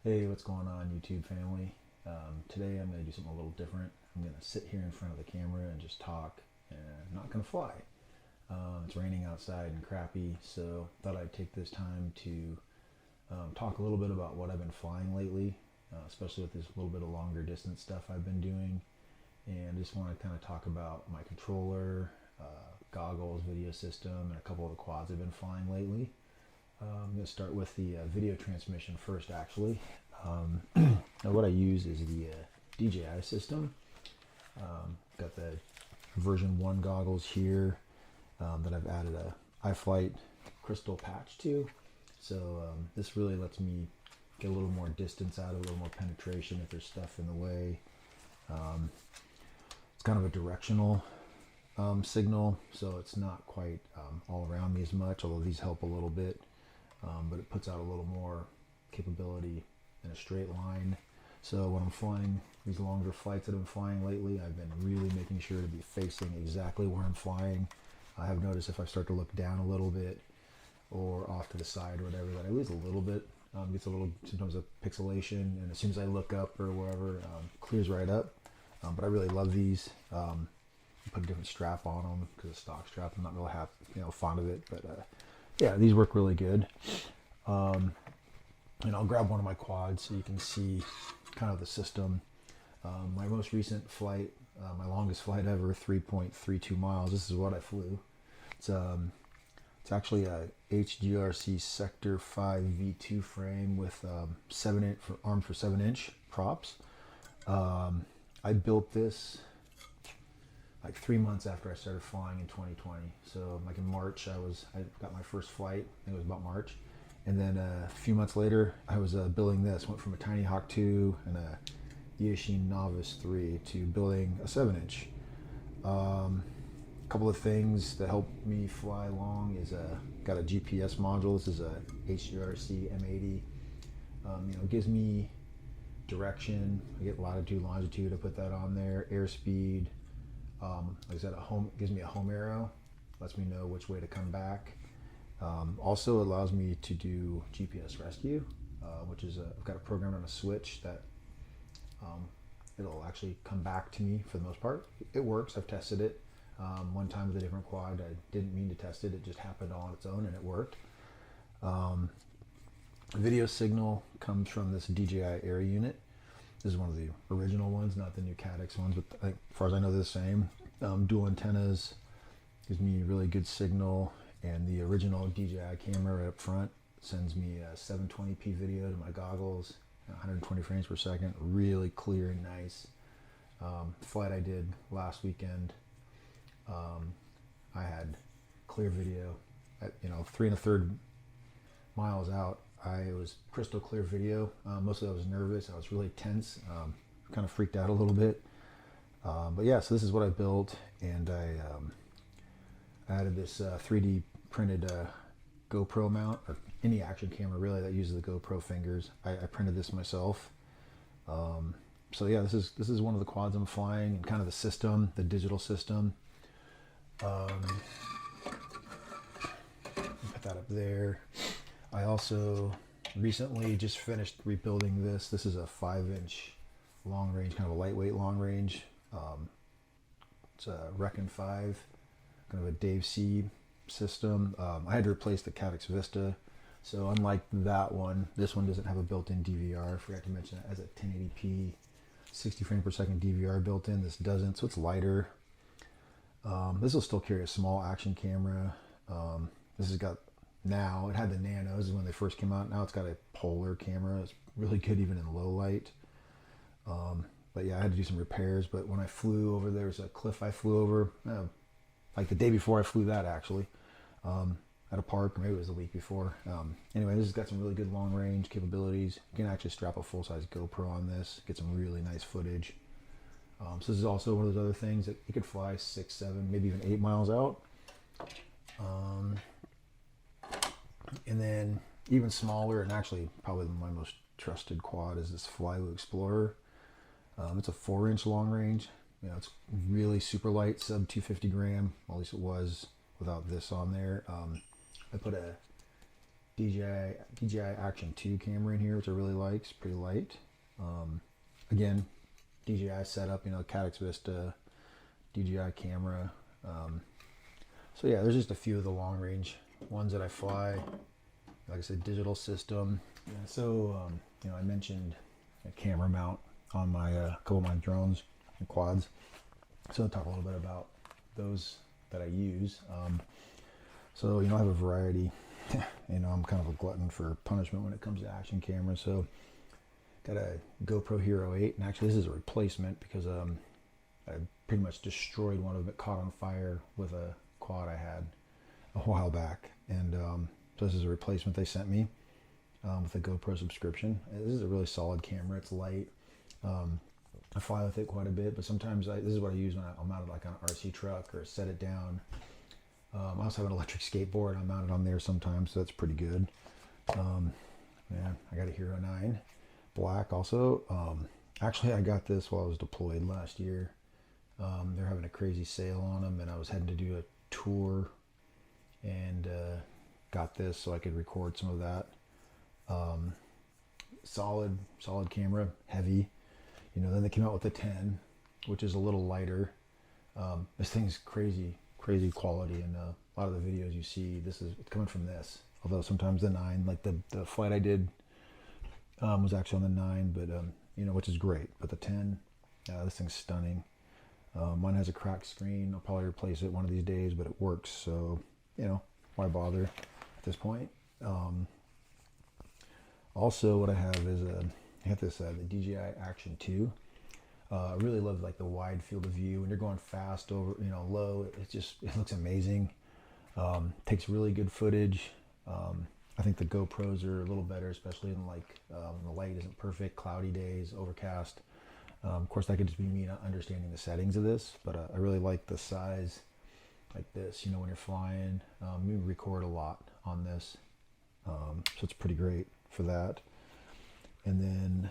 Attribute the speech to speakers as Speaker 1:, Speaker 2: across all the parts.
Speaker 1: Hey, what's going on, YouTube family? Today I'm going to do something a little different. I'm going to sit here in front of the camera and just talk, and I'm not going to fly. It's raining outside and crappy, so thought I'd take this time to talk a little bit about what I've been flying lately, especially with this little bit of longer distance stuff I've been doing. And I just want to kind of talk about my controller, goggles, video system, and a couple of the quads I've been flying lately. I'm going to start with the video transmission first, actually. Now what I use is the DJI system. Got the version 1 goggles here that I've added a iFlight crystal patch to. So this really lets me get a little more distance out of it, a little more penetration if there's stuff in the way. It's kind of a directional signal, so it's not quite all around me as much, although these help a little bit. But it puts out a little more capability in a straight line. So when I'm flying these longer flights that I've been flying lately, I've been really making sure to be facing exactly where I'm flying. I have noticed if I start to look down a little bit or off to the side or whatever, that I lose a little bit. Gets a little, sometimes a pixelation, and as soon as I look up or wherever, clears right up. But I really love these. Put a different strap on them because a stock strap, I'm not really fond of it, but yeah, these work really good. And I'll grab one of my quads so you can see kind of the system. My most recent flight, my longest flight ever, 3.32 miles. This is what I flew. It's actually a HGRC Sector 5 V2 frame with 7-inch armed for 7-inch props. I built this like 3 months after I started flying in 2020. So like in March, I got my first flight. I think it was about March. And then a few months later, I was building this. Went from a Tiny Hawk 2 and a Dji Action Novice 3 to building a 7-inch. A couple of things that help me fly long is got a GPS module. This is a HGRC M80. It gives me direction. I get latitude, longitude. I put that on there. Airspeed. Like I said, gives me a home arrow, lets me know which way to come back. Also allows me to do GPS rescue, which is I've got a program on a switch that it'll actually come back to me for the most part. It works. I've tested it one time with a different quad. I didn't mean to test it. It just happened on its own and it worked. Video signal comes from this DJI Air unit. This is one of the original ones, not the new Caddx ones, but as far as I know, they're the same. Dual antennas, gives me really good signal, and the original DJI camera right up front sends me a 720p video to my goggles, 120 frames per second, really clear and nice. The flight I did last weekend, I had clear video at 3 1/3 miles out. I was crystal clear video. Mostly I was nervous. I was really tense. Kind of freaked out a little bit. But yeah, so this is what I built, and I added this 3D printed GoPro mount, or any action camera really that uses the GoPro fingers. I printed this myself. So yeah, this is one of the quads I'm flying, and kind of the system, the digital system. Put that up there. I also recently just finished rebuilding this. This is a 5-inch long range, kind of a lightweight long range. It's a Recon 5, kind of a Dave C system. I had to replace the Caddx Vista. So unlike that one, this one doesn't have a built-in DVR. I forgot to mention it has a 1080p 60 frame per second DVR built in. This doesn't, so it's lighter. This will still carry a small action camera. This has got, now it had the nanos when they first came out. Now it's got a polar camera. It's really good even in low light. But yeah, I had to do some repairs. But when I flew over, there's a cliff I flew over, like the day before I flew that actually, at a park, or maybe it was the week before. Anyway, this has got some really good long range capabilities. You can actually strap a full size GoPro on this, get some really nice footage. So this is also one of those other things that you could fly 6, 7, maybe even 8 miles out. And then even smaller, and actually probably my most trusted quad, is this Flywoo Explorer. It's a 4-inch long range. It's really super light, sub 250 gram. At least it was without this on there. I put a DJI Action 2 camera in here, which I really like. It's pretty light. Again, DJI setup, you know, Caddx Vista, DJI camera. So yeah, there's just a few of the long range ones that I fly. Like I said, digital system. Yeah, so you know, I mentioned a camera mount on my couple of my drones and quads. So I'll talk a little bit about those that I use. So, you know, I have a variety. You know, I'm kind of a glutton for punishment when it comes to action cameras. So got a GoPro Hero8, and actually this is a replacement because I pretty much destroyed one of them. It caught on fire with a quad I had a while back, and so this is a replacement they sent me with a GoPro subscription. This is a really solid camera. It's light. I fly with it quite a bit, but sometimes this is what I use when I'm mounted like on an RC truck or set it down. I also have an electric skateboard. I'm mounted on there sometimes, so that's pretty good. Yeah, I got a Hero9 black also. Actually, I got this while I was deployed last year. They're having a crazy sale on them, and I was heading to do a tour, and got this so I could record some of that. Solid camera, heavy. You know, then they came out with the 10, which is a little lighter. This thing's crazy quality, and a lot of the videos you see, it's coming from this. Although sometimes the 9, like the flight I did was actually on the 9, but you know, which is great. But the 10, this thing's stunning. Mine has a cracked screen. I'll probably replace it one of these days, but it works. So, you know, why bother at this point? Also, what I have is I have this the DJI Action 2. I really love like the wide field of view when you're going fast over, you know, low. It looks amazing. Takes really good footage. I think the GoPros are a little better, especially in like when the light isn't perfect, cloudy days, overcast. Of course, that could just be me not understanding the settings of this, but I really like the size like this. You know, when you're flying, you record a lot on this, so it's pretty great for that. And then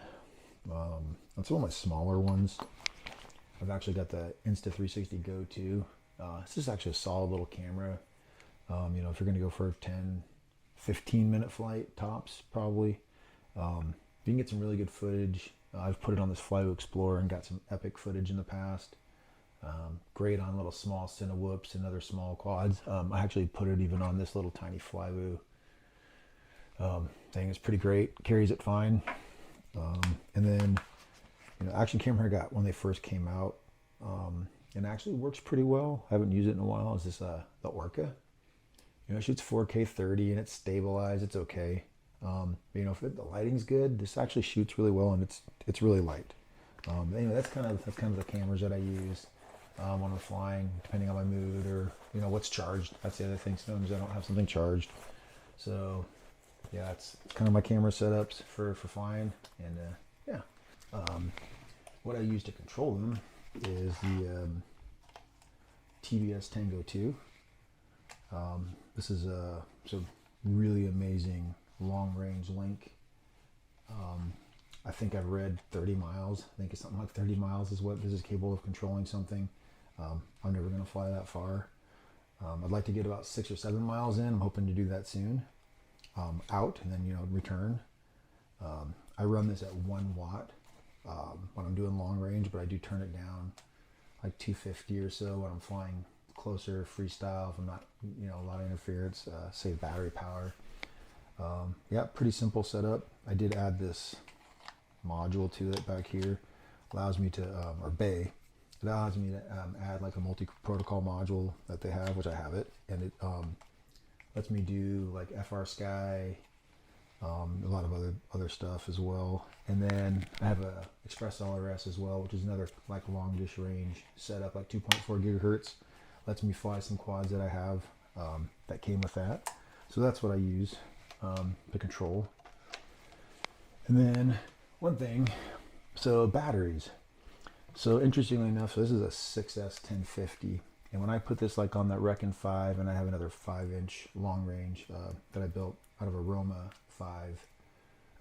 Speaker 1: on some of my smaller ones, I've actually got the Insta360 Go 2. This is actually a solid little camera. You know, if you're going to go for a 10-15 minute flight tops, probably, you can get some really good footage. I've put it on this Flywoo Explorer and got some epic footage in the past. Great on little small Cinewhoops and other small quads. I actually put it even on this little tiny Flywoo thing. It's pretty great. Carries it fine. And then, you know, action camera I got when they first came out, and actually works pretty well. I haven't used it in a while. Is this the Orca? You know, it shoots 4K 30 and it's stabilized. It's okay. You know, if the lighting's good, this actually shoots really well, and it's really light. Anyway, that's kind of the cameras that I use when I'm flying, depending on my mood or, you know, what's charged. That's the other thing. Sometimes I don't have something charged. So yeah, it's kind of my camera setups for flying. And yeah, what I use to control them is the TBS Tango 2. This is a really amazing long range link. I think I've read 30 miles. I think it's something like 30 miles is what this is capable of controlling something. I'm never going to fly that far. I'd like to get about 6 or 7 miles in. I'm hoping to do that soon. Out and then, you know, return. I run this at 1 watt when I'm doing long range, but I do turn it down like 250 or so when I'm flying closer, freestyle, if I'm not, you know, a lot of interference, save battery power. Yeah, pretty simple setup. I did add this module to it back here. Allows me to, or bay, it allows me to add like a multi-protocol module that they have, which I have it, and it lets me do like FR Sky, a lot of other stuff as well. And then I have a Express LRS as well, which is another like long dish range setup, like 2.4 gigahertz. Lets me fly some quads that I have that came with that. So that's what I use to control. And then one thing, so batteries. So interestingly enough, so this is a 6S 1050. And when I put this like on that Recon 5, and I have another 5-inch long range that I built out of a Roma 5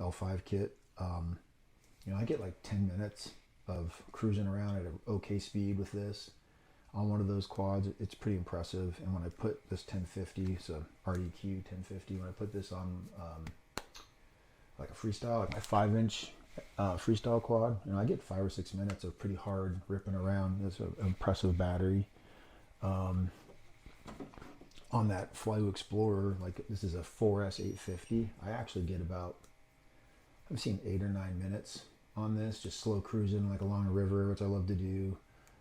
Speaker 1: L5 kit, you know, I get like 10 minutes of cruising around at an okay speed with this. on one of those quads. It's pretty impressive. And when I put this 1050, so RDQ 1050, when I put this on like a freestyle, like my 5-inch freestyle quad, you know, I get 5 or 6 minutes of pretty hard ripping around. It's an impressive battery. On that Flywoo Explorer, like this is a 4S 850, I actually get about, I've seen 8 or 9 minutes on this, just slow cruising like along a river, which I love to do.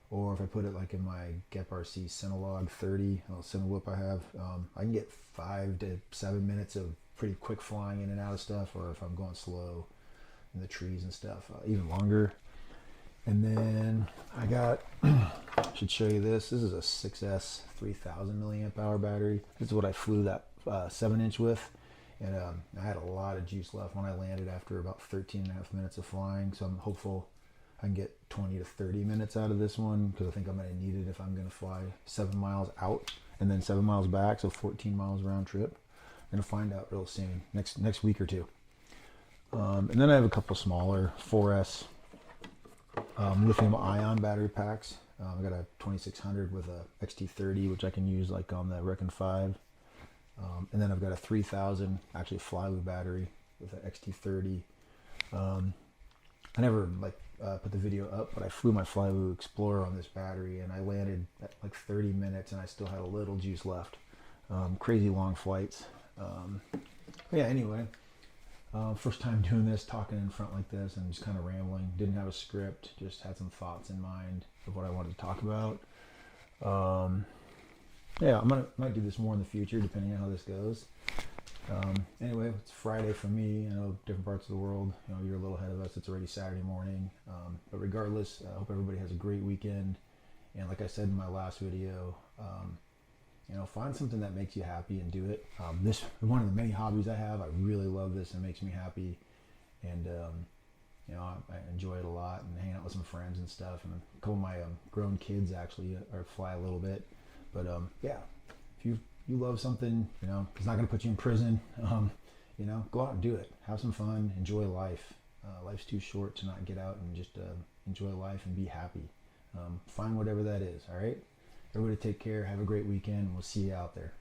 Speaker 1: Or if I put it like in my Gep RC Cinelog 30, a little Cinewhoop I have, I can get 5 to 7 minutes of pretty quick flying in and out of stuff, or if I'm going slow in the trees and stuff, even longer. And then I got, I should show you this. This is a 6S 3000 milliamp hour battery. This is what I flew that 7-inch with. And I had a lot of juice left when I landed after about 13.5 minutes of flying. So I'm hopeful I can get 20 to 30 minutes out of this one, because I think I'm going to need it if I'm going to fly 7 miles out and then 7 miles back, so 14 miles round trip. I'm going to find out real soon, next week or two. And then I have a couple smaller 4S lithium ion battery packs. I got a 2600 with a XT30, which I can use like on the Recon 5. And then I've got a 3000 actually Flywoo battery with an XT30. I never put the video up, but I flew my Flywoo Explorer on this battery, and I landed at like 30 minutes and I still had a little juice left. Crazy long flights. Yeah, anyway, first time doing this, talking in front like this and just kind of rambling. Didn't have a script, just had some thoughts in mind of what I wanted to talk about. Yeah, might do this more in the future depending on how this goes. Anyway, it's Friday for me. I know different parts of the world, you know, you're a little ahead of us. It's already Saturday morning. But regardless, I hope everybody has a great weekend. And like I said in my last video, you know, find something that makes you happy and do it. This is one of the many hobbies I have. I really love this. It makes me happy. And, you know, I enjoy it a lot, and hang out with some friends and stuff. And a couple of my grown kids actually fly a little bit. But yeah, if you love something, you know, it's not going to put you in prison. You know, go out and do it. Have some fun. Enjoy life. Life's too short to not get out and just enjoy life and be happy. Find whatever that is. All right. Everybody take care. Have a great weekend. We'll see you out there.